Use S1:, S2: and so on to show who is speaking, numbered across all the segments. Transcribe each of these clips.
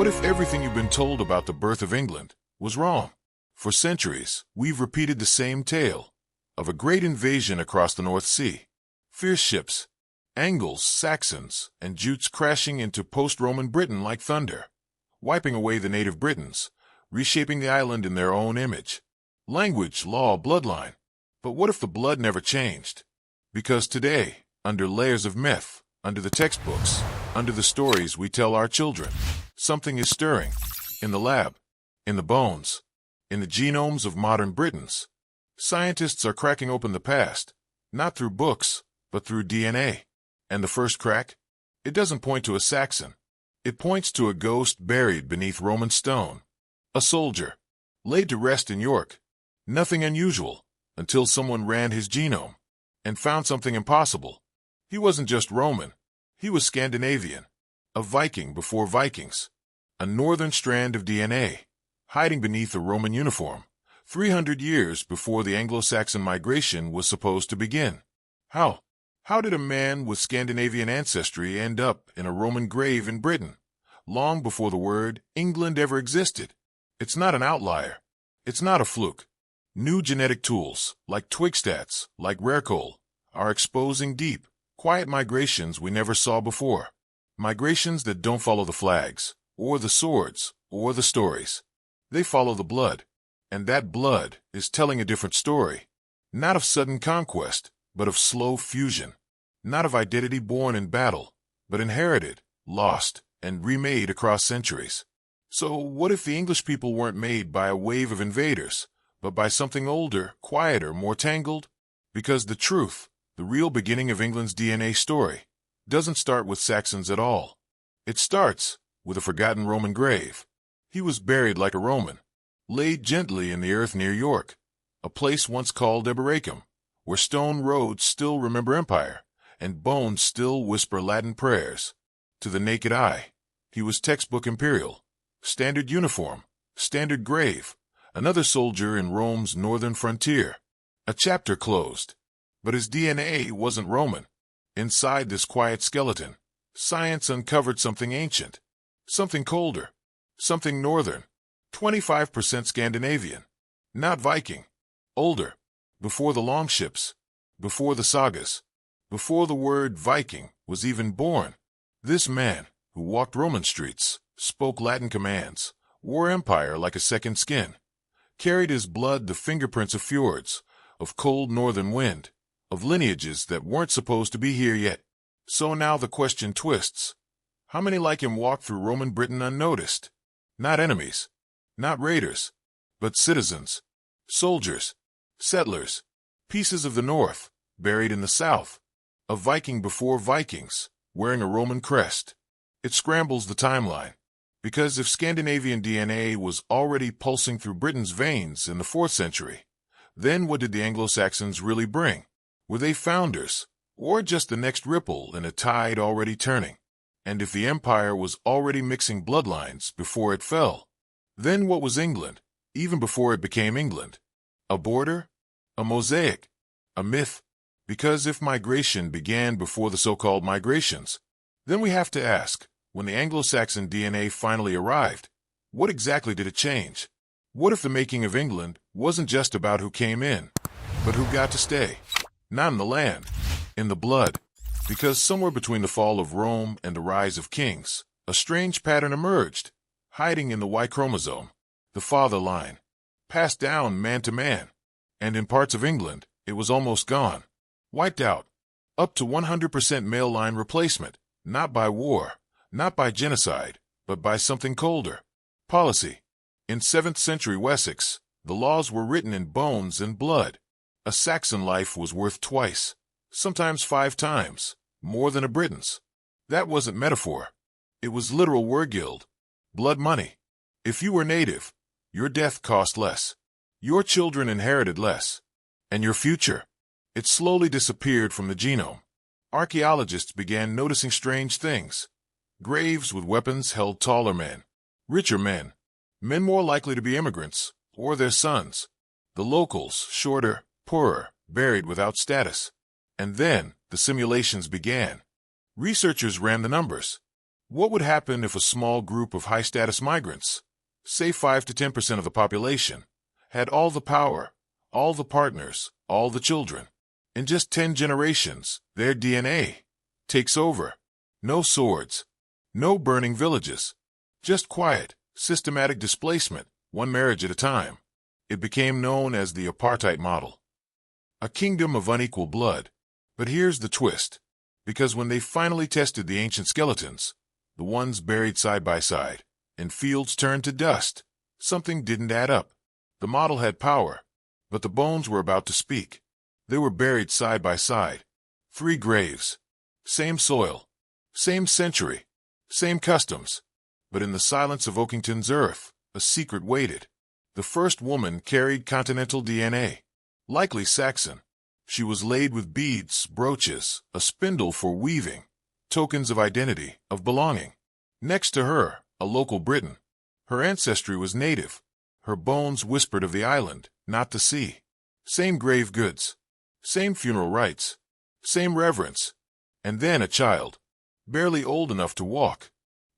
S1: What if everything you've been told about the birth of England was wrong? For centuries, we've repeated the same tale of a great invasion across the North Sea. Fierce ships, Anglo-Saxons, and Jutes crashing into post-Roman Britain like thunder, wiping away the native Britons, reshaping the island in their own image. Language, law, bloodline. But what if the blood never changed? Because today, under layers of myth, under the textbooks, under the stories we tell our children, something is stirring. In the lab, in the bones, in the genomes of modern Britons. Scientists are cracking open the past, not through books, but through DNA. And the first crack? It doesn't point to a Saxon. It points to a ghost buried beneath Roman stone. A soldier, laid to rest in York. Nothing unusual, until someone ran his genome and found something impossible. He wasn't just Roman. He was Scandinavian, a Viking before Vikings, a northern strand of DNA, hiding beneath a Roman uniform, 300 years before the Anglo-Saxon migration was supposed to begin. How? How did a man with Scandinavian ancestry end up in a Roman grave in Britain, long before the word England ever existed? It's not an outlier. It's not a fluke. New genetic tools, like twigstats, like rarecoal, are exposing deep, quiet migrations we never saw before. Migrations that don't follow the flags, or the swords, or the stories. They follow the blood. And that blood is telling a different story. Not of sudden conquest, but of slow fusion. Not of identity born in battle, but inherited, lost, and remade across centuries. So what if the English people weren't made by a wave of invaders, but by something older, quieter, more tangled? Because the truth, the real beginning of England's DNA story, doesn't start with Saxons at all. It starts with a forgotten Roman grave. He was buried like a Roman, laid gently in the earth near York, a place once called Eboracum, where stone roads still remember empire, and bones still whisper Latin prayers. To the naked eye, he was textbook imperial, standard uniform, standard grave, another soldier in Rome's northern frontier. A chapter closed. But his DNA wasn't Roman. Inside this quiet skeleton, science uncovered something ancient, something colder, something northern, 25% Scandinavian, not Viking, older, before the longships, before the sagas, before the word Viking was even born. This man, who walked Roman streets, spoke Latin commands, wore empire like a second skin, carried his blood the fingerprints of fjords, of cold northern wind, of lineages that weren't supposed to be here yet. So now the question twists. How many like him walked through Roman Britain unnoticed? Not enemies, not raiders, but citizens, soldiers, settlers, pieces of the north, buried in the south. A Viking before Vikings, wearing a Roman crest. It scrambles the timeline. Because if Scandinavian DNA was already pulsing through Britain's veins in the 4th century, then what did the Anglo-Saxons really bring? Were they founders, or just the next ripple in a tide already turning? And if the empire was already mixing bloodlines before it fell, then what was England, even before it became England? A border? A mosaic? A myth? Because if migration began before the so-called migrations, then we have to ask, when the Anglo-Saxon DNA finally arrived, what exactly did it change? What if the making of England wasn't just about who came in, but who got to stay? Not in the land, in the blood. Because somewhere between the fall of Rome and the rise of kings, a strange pattern emerged, hiding in the Y chromosome, the father line, passed down man to man. And in parts of England, it was almost gone, wiped out, up to 100% male line replacement, not by war, not by genocide, but by something colder. Policy. In 7th century Wessex, the laws were written in bones and blood. A Saxon life was worth twice, sometimes 5 times, more than a Briton's. That wasn't metaphor. It was literal word-guild. Blood money. If you were native, your death cost less. Your children inherited less. And your future? It slowly disappeared from the genome. Archaeologists began noticing strange things. Graves with weapons held taller men, richer men more likely to be immigrants, or their sons. The locals, shorter, poorer, buried without status. And then the simulations began. Researchers ran the numbers. What would happen if a small group of high-status migrants, say 5 to 10% of the population, had all the power, all the partners, all the children? In just 10 generations, their DNA takes over. No swords, no burning villages, just quiet, systematic displacement, one marriage at a time. It became known as the apartheid model. A kingdom of unequal blood. But here's the twist. Because when they finally tested the ancient skeletons, the ones buried side by side, and fields turned to dust, something didn't add up. The model had power, but the bones were about to speak. They were buried side by side. 3 graves. Same soil. Same century. Same customs. But in the silence of Oakington's earth, a secret waited. The first woman carried continental DNA. Likely Saxon. She was laid with beads, brooches, a spindle for weaving, tokens of identity, of belonging. Next to her, a local Briton. Her ancestry was native. Her bones whispered of the island, not the sea. Same grave goods. Same funeral rites. Same reverence. And then a child. Barely old enough to walk.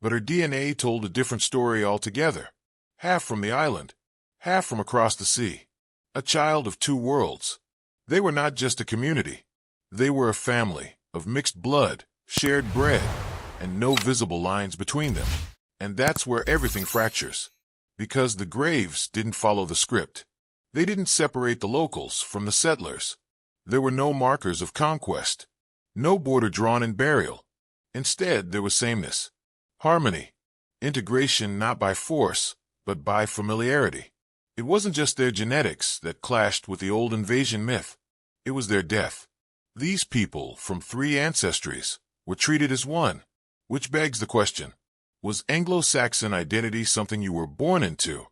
S1: But her DNA told a different story altogether. Half from the island. Half from across the sea. A child of 2 worlds. They were not just a community. They were a family, of mixed blood, shared bread, and no visible lines between them. And that's where everything fractures. Because the graves didn't follow the script. They didn't separate the locals from the settlers. There were no markers of conquest. No border drawn in burial. Instead, there was sameness. Harmony. Integration not by force, but by familiarity. It wasn't just their genetics that clashed with the old invasion myth. It was their death. These people, from 3 ancestries, were treated as one. Which begs the question, was Anglo-Saxon identity something you were born into,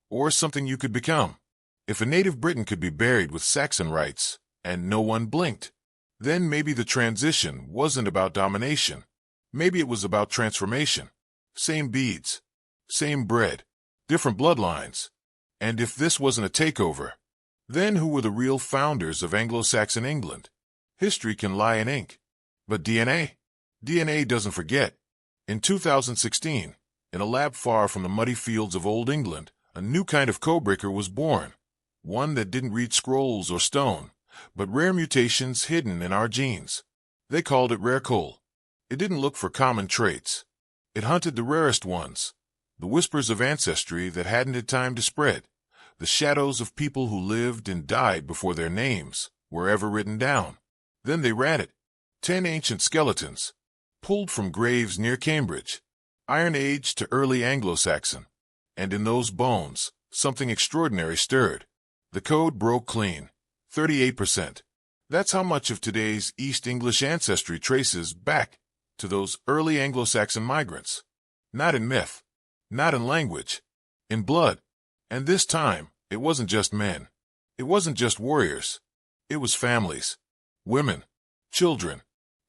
S1: or something you could become? If a native Briton could be buried with Saxon rites, and no one blinked, then maybe the transition wasn't about domination. Maybe it was about transformation. Same beads, same bread, different bloodlines. And if this wasn't a takeover, then who were the real founders of Anglo-Saxon England? History can lie in ink. But DNA? DNA doesn't forget. In 2016, in a lab far from the muddy fields of Old England, a new kind of codebreaker was born. One that didn't read scrolls or stone, but rare mutations hidden in our genes. They called it rare coal. It didn't look for common traits. It hunted the rarest ones, the whispers of ancestry that hadn't had time to spread. The shadows of people who lived and died before their names were ever written down. Then they ran it. 10 ancient skeletons, pulled from graves near Cambridge, Iron Age to early Anglo-Saxon. And in those bones, something extraordinary stirred. The code broke clean. 38%. That's how much of today's East English ancestry traces back to those early Anglo-Saxon migrants. Not in myth, not in language, in blood. And this time, it wasn't just men. It wasn't just warriors. It was families, women, children,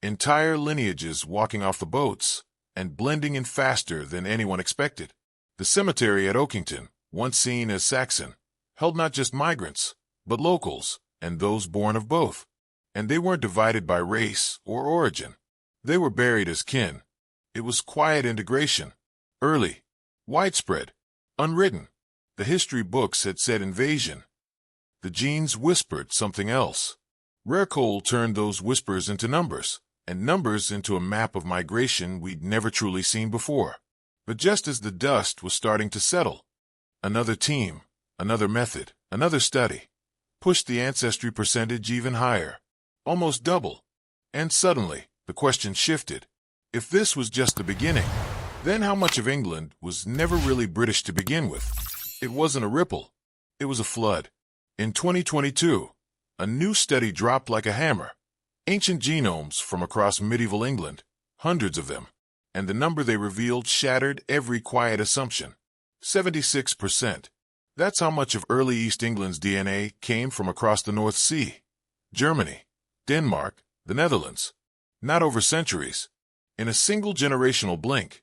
S1: entire lineages walking off the boats and blending in faster than anyone expected. The cemetery at Oakington, once seen as Saxon, held not just migrants, but locals and those born of both. And they weren't divided by race or origin. They were buried as kin. It was quiet integration, early, widespread, unwritten. The history books had said invasion. The genes whispered something else. Rare coal turned those whispers into numbers, and numbers into a map of migration we'd never truly seen before. But just as the dust was starting to settle, another team, another method, another study, pushed the ancestry percentage even higher, almost double. And suddenly, the question shifted. If this was just the beginning, then how much of England was never really British to begin with? It wasn't a ripple. It was a flood. In 2022, a new study dropped like a hammer. Ancient genomes from across medieval England, hundreds of them. And the number they revealed shattered every quiet assumption. 76%. That's how much of early East England's DNA came from across the North Sea. Germany, Denmark, the Netherlands. Not over centuries. In a single generational blink.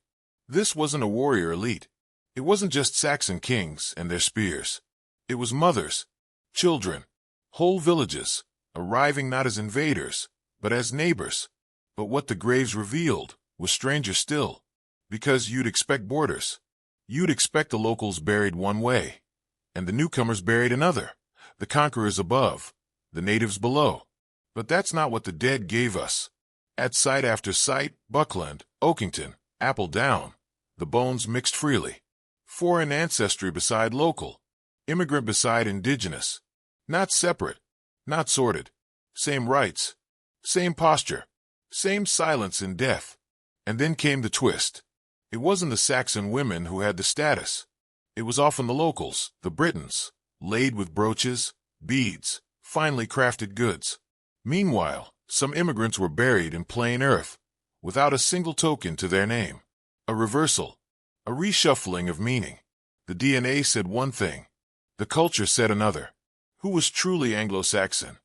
S1: This wasn't a warrior elite. It wasn't just Saxon kings and their spears. It was mothers, children, whole villages, arriving not as invaders, but as neighbors. But what the graves revealed was stranger still. Because you'd expect borders. You'd expect the locals buried one way, and the newcomers buried another, the conquerors above, the natives below. But that's not what the dead gave us. At site after site, Buckland, Oakington, Apple Down, the bones mixed freely. Foreign ancestry beside local, immigrant beside indigenous. Not separate, not sorted. Same rights, same posture, same silence in death. And then came the twist. It wasn't the Saxon women who had the status. It was often the locals, the Britons, laid with brooches, beads, finely crafted goods. Meanwhile, some immigrants were buried in plain earth, without a single token to their name. A reversal, a reshuffling of meaning. The DNA said one thing, the culture said another. Who was truly Anglo-Saxon?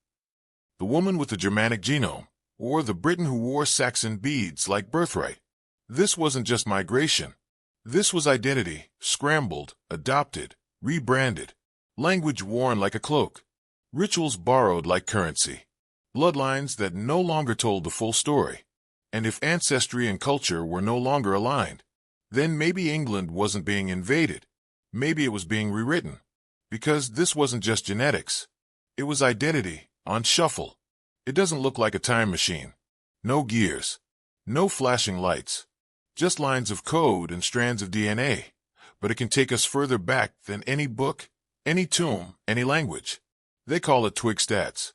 S1: The woman with the Germanic genome, or the Briton who wore Saxon beads like birthright? This wasn't just migration. This was identity, scrambled, adopted, rebranded. Language worn like a cloak. Rituals borrowed like currency. Bloodlines that no longer told the full story. And if ancestry and culture were no longer aligned, then maybe England wasn't being invaded. Maybe it was being rewritten. Because this wasn't just genetics. It was identity, on shuffle. It doesn't look like a time machine. No gears. No flashing lights. Just lines of code and strands of DNA. But it can take us further back than any book, any tomb, any language. They call it twig stats.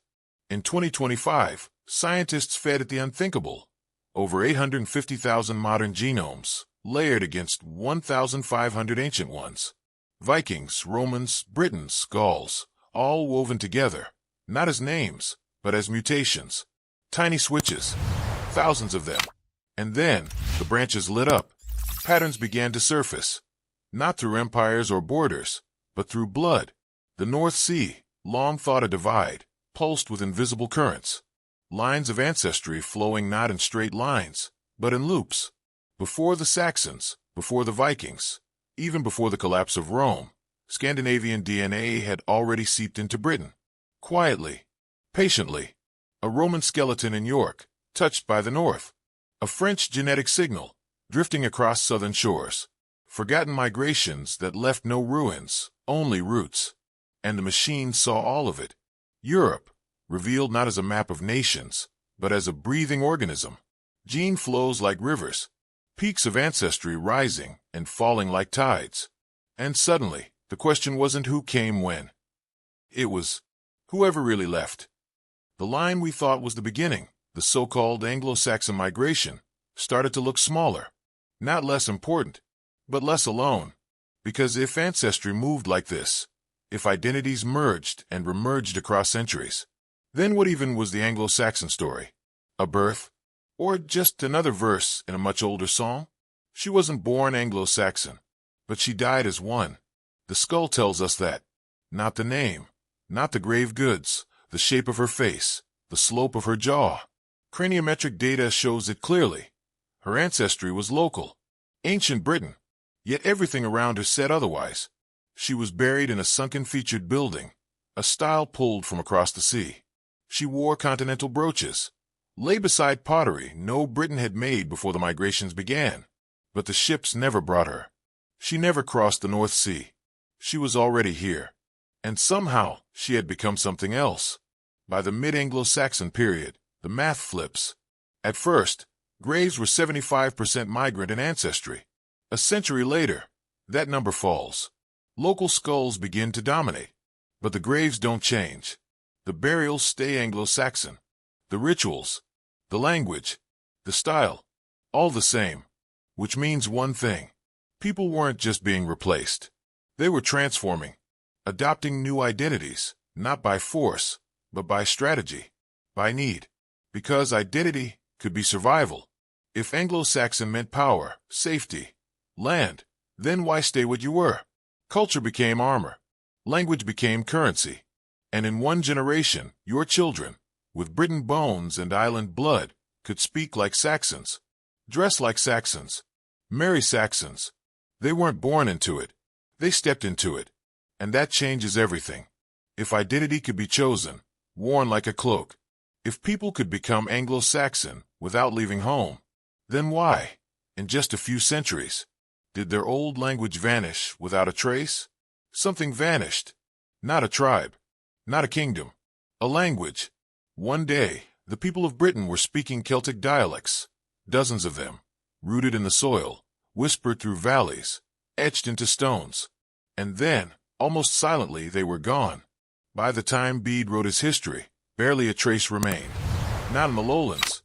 S1: In 2025, scientists fed at the unthinkable. Over 850,000 modern genomes, layered against 1,500 ancient ones. Vikings, Romans, Britons, Gauls, all woven together, not as names, but as mutations. Tiny switches, thousands of them. And then, the branches lit up. Patterns began to surface. Not through empires or borders, but through blood. The North Sea, long thought a divide, pulsed with invisible currents. Lines of ancestry flowing not in straight lines, but in loops. Before the Saxons, before the Vikings, even before the collapse of Rome, Scandinavian DNA had already seeped into Britain. Quietly, patiently. A Roman skeleton in York, touched by the North. A French genetic signal, drifting across southern shores. Forgotten migrations that left no ruins, only roots. And the machine saw all of it. Europe, revealed not as a map of nations, but as a breathing organism. Gene flows like rivers, peaks of ancestry rising and falling like tides. And suddenly, the question wasn't who came when. It was, whoever really left. The line we thought was the beginning, the so-called Anglo-Saxon migration, started to look smaller. Not less important, but less alone. Because if ancestry moved like this, if identities merged and remerged across centuries, then what even was the Anglo-Saxon story? A birth? Or just another verse in a much older song? She wasn't born Anglo-Saxon, but she died as one. The skull tells us that. Not the name, not the grave goods, the shape of her face, the slope of her jaw. Craniometric data shows it clearly. Her ancestry was local, ancient Britain, yet everything around her said otherwise. She was buried in a sunken featured building, a style pulled from across the sea. She wore continental brooches, lay beside pottery no Briton had made before the migrations began. But the ships never brought her. She never crossed the North Sea. She was already here. And somehow she had become something else. By the mid-Anglo-Saxon period, the math flips. At first, graves were 75% migrant in ancestry. A century later, that number falls. Local skulls begin to dominate. But the graves don't change. The burials stay Anglo-Saxon. The rituals, the language, the style, all the same. Which means one thing. People weren't just being replaced. They were transforming, adopting new identities, not by force, but by strategy, by need. Because identity could be survival. If Anglo-Saxon meant power, safety, land, then why stay what you were? Culture became armor. Language became currency. And in one generation, your children, with Briton bones and island blood, could speak like Saxons, dress like Saxons, marry Saxons. They weren't born into it. They stepped into it. And that changes everything. If identity could be chosen, worn like a cloak, if people could become Anglo-Saxon without leaving home, then why? In just a few centuries, did their old language vanish without a trace? Something vanished. Not a tribe, not a kingdom, a language. One day, the people of Britain were speaking Celtic dialects, dozens of them, rooted in the soil, whispered through valleys, etched into stones. And then, almost silently, they were gone. By the time Bede wrote his history, barely a trace remained. Not in the lowlands,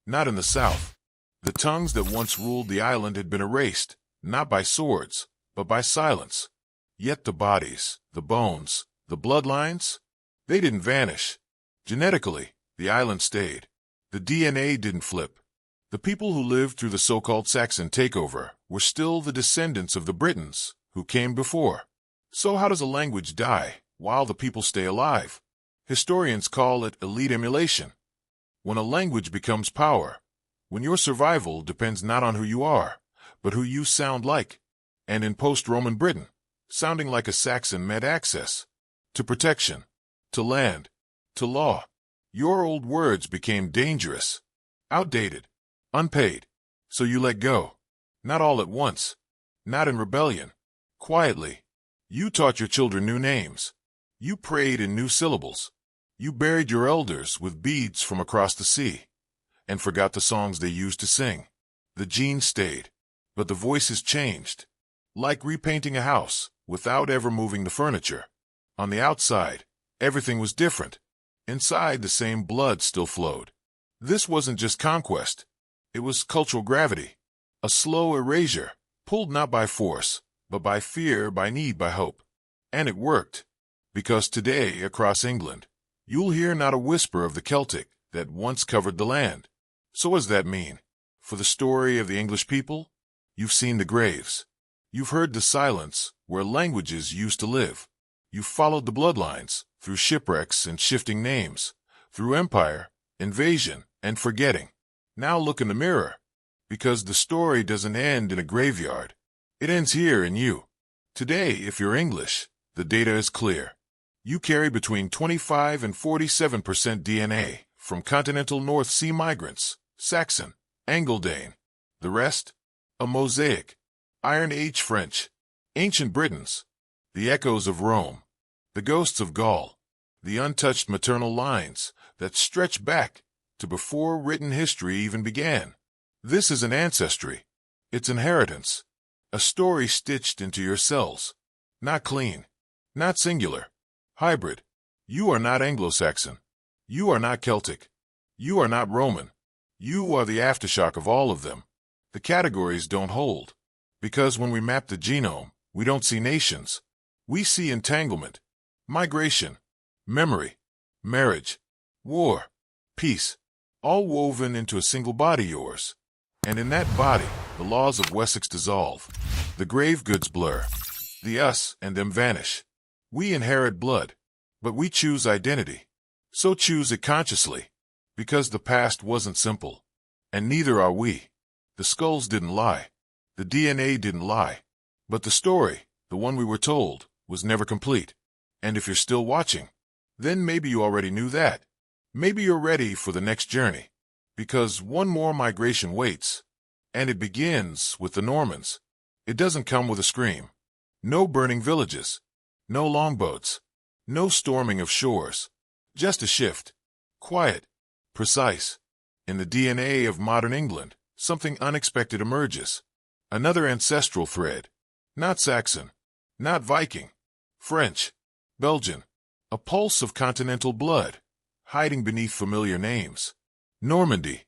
S1: not in the south. The tongues that once ruled the island had been erased, not by swords, but by silence. Yet the bodies, the bones, the bloodlines, they didn't vanish. Genetically, the island stayed. The DNA didn't flip. The people who lived through the so-called Saxon takeover were still the descendants of the Britons who came before. So how does a language die while the people stay alive? Historians call it elite emulation. When a language becomes power, when your survival depends not on who you are, but who you sound like. And in post-Roman Britain, sounding like a Saxon meant access to protection, to land, to law. Your old words became dangerous, outdated, unpaid. So you let go. Not all at once. Not in rebellion. Quietly. You taught your children new names. You prayed in new syllables. You buried your elders with beads from across the sea, and forgot the songs they used to sing. The genes stayed, but the voices changed. Like repainting a house without ever moving the furniture. On the outside, everything was different. Inside, the same blood still flowed. This wasn't just conquest. It was cultural gravity. A slow erasure, pulled not by force, but by fear, by need, by hope. And it worked. Because today, across England, you'll hear not a whisper of the Celtic that once covered the land. So what does that mean? For the story of the English people, you've seen the graves. You've heard the silence where languages used to live. You've followed the bloodlines through shipwrecks and shifting names, through empire, invasion, and forgetting. Now look in the mirror, because the story doesn't end in a graveyard. It ends here in you. Today, if you're English, the data is clear. You carry between 25 and 47% DNA from continental North Sea migrants, Saxon, Anglo-Dane. The rest? A mosaic. Iron Age French, ancient Britons, the echoes of Rome, the ghosts of Gaul, the untouched maternal lines that stretch back to before written history even began. This is an ancestry. It's inheritance. A story stitched into your cells. Not clean. Not singular. Hybrid. You are not Anglo-Saxon. You are not Celtic. You are not Roman. You are the aftershock of all of them. The categories don't hold. Because when we map the genome, we don't see nations. We see entanglement, migration, memory, marriage, war, peace, all woven into a single body, yours. And in that body, the laws of Wessex dissolve. The grave goods blur. The us and them vanish. We inherit blood, but we choose identity. So choose it consciously, because the past wasn't simple. And neither are we. The skulls didn't lie. The DNA didn't lie. But the story, the one we were told, was never complete. And if you're still watching, then maybe you already knew that. Maybe you're ready for the next journey. Because one more migration waits. And it begins with the Normans. It doesn't come with a scream. No burning villages. No longboats. No storming of shores. Just a shift. Quiet. Precise. In the DNA of modern England, something unexpected emerges. Another ancestral thread. Not Saxon. Not Viking. French. Belgian. A pulse of continental blood, hiding beneath familiar names. Normandy.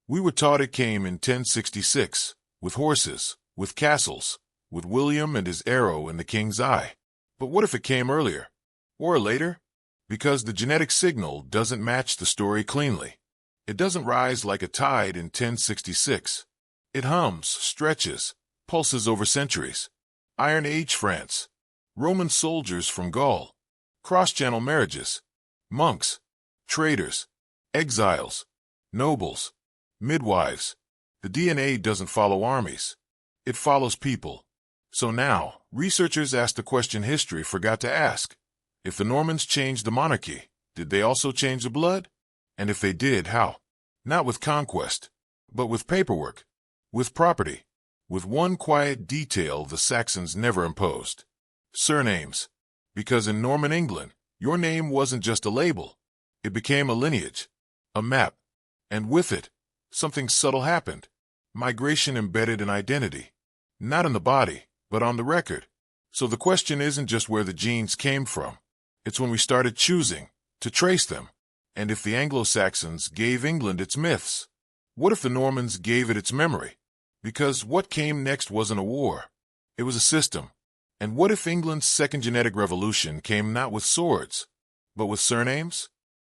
S1: We were taught it came in 1066, with horses, with castles, with William and his arrow in the king's eye. But what if it came earlier? Or later? Because the genetic signal doesn't match the story cleanly. It doesn't rise like a tide in 1066. It hums, stretches, pulses over centuries. Iron Age France. Roman soldiers from Gaul. Cross-channel marriages. Monks. Traders. Exiles. Nobles. Midwives. The DNA doesn't follow armies. It follows people. So now, researchers ask the question history forgot to ask. If the Normans changed the monarchy, did they also change the blood? And if they did, how? Not with conquest, but with paperwork, with property, with one quiet detail the Saxons never imposed: surnames. Because in Norman England, your name wasn't just a label. It became a lineage, a map. And with it, something subtle happened. Migration embedded an identity. Not in the body, but on the record. So the question isn't just where the genes came from. It's when we started choosing to trace them. And if the Anglo-Saxons gave England its myths, what if the Normans gave it its memory? Because what came next wasn't a war. It was a system. And what if England's second genetic revolution came not with swords, but with surnames?